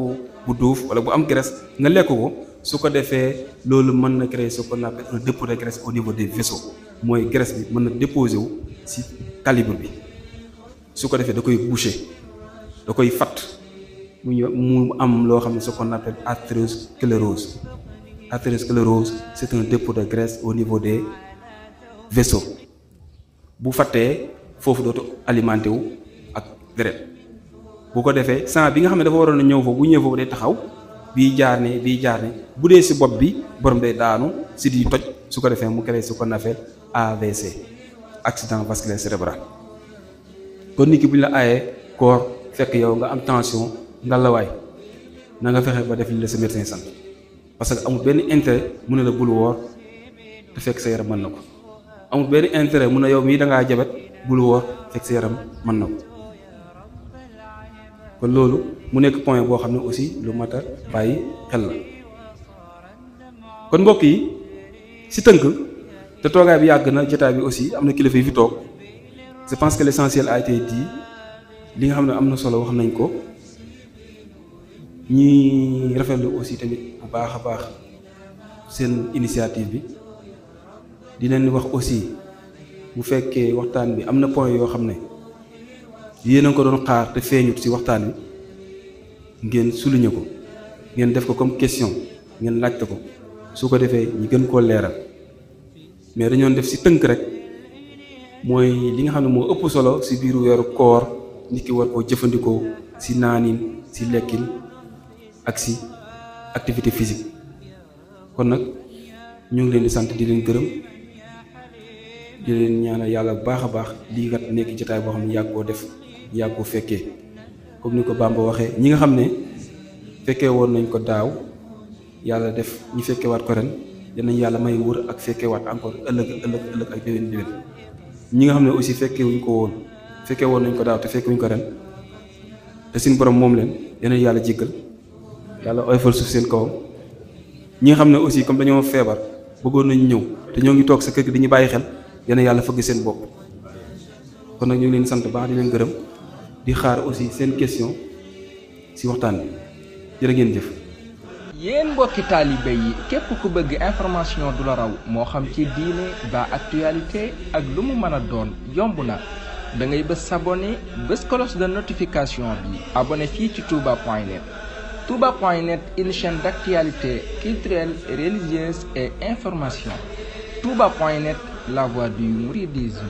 bu duuf wala bu am graisse nga lekk ko su ko defee loolu mën na créer ce qu'on appelle un dépôt de graisse au niveau des vaisseaux mooy graisse bi mën na déposer wu ci calibre bi su ko defee da koy boucher da koy fatt mu am loo xam ne ce qu'on appelle athérosclérose. Athérosclérose c'est un dépôt de graisse au niveau des vaisseaux bu fattee foofu dootu alimenté wu ak deret bu ko defee sang bi nga xam ne dafa waroon a ñëw foofu bu ñëw foofu day taxaw bii jaar ne bu dee ci bopp bi borom day daanu si di toj su ko defee mu créé ce qu'on appelle AVC accident vasculaire cérébral. kon nit ki bu ñu la aayee koor fekk yow nga am tension ngalawaay na nga fexe ba def li la sa médecin sant parce que amul benn intérêt mu ne la bul woor te fekk sa yaram mën na ko amul benn intérêt mu ne yow mii da ngaa jabet bul woor fekk sa yaram mën na ko kon loolu mu nekk point boo xam ne aussi lu mat a bàyyi xel la kon mbokk yi si tënk te toogaay bi yàgg na jotaay bi aussi am na kilifa yi fi toog je pense que l'essentiel a été dit li nga xam ne am na solo wax nañ ko ñi rafetlu aussi tamit bu baax a baax seen initiative bi di leen wax aussi bu fekkee waxtaan bi am na point yoo xam ne yéen a ko doon xaar te feeñut ci waxtaan wi ngeen souligner ko ngeen def ko comme question ngeen laajte ko su ko defee ñi gën koo leeral mais dañoon def ci tënk rek mooy li nga xam ne moo ëpp solo ci biiru weeru koor nit ki war koo jëfandikoo ci naanin ci lekkin ak ci activité physique kon nag ñu ngi leen di sant di leen gërëm di leen ñaanal yàlla bu baax a baax lii kat nekk jotaay boo xam ne yàgg koo def yàgg koo fekkee comme ni ko Bamba waxee ñi nga xam ne fekkee woon nañ ko daaw yàlla def ñu fekkee waat ko ren dinañ yàlla may wër ak fekkee waat encore ëllëg ak déwén ñi nga xam ne aussi fekkee wuñ ko woon fekkee woon nañ ko daaw te fekkee wuñ ko ren te suñu borom moom leen dinañ yàlla jéggal yàlla oyofal suuf seen kawam ñi nga xam ne aussi comme dañoo feebar bëggoon nañ ñëw te ñoo ngi toog sa kër gi di ñu bàyyi xel dina yàlla fëgg seen bopp kon nag ñu ngi leen sant baax di leen gërëm di xaar aussi seen question ci waxtaan bi jërë ngeen jëf. yéen mbokki taalibe yi képp ku bëgg information du la raw moo xam ci diine ba actualité ak lu mu mën a doon yomb na da ngay bës s'abonner bës cloche de notification bi abonné fii ci touba.net. touba.net une chaîne d'actualité culturelle, religieuse et information. touba.net la voix du mouridisme.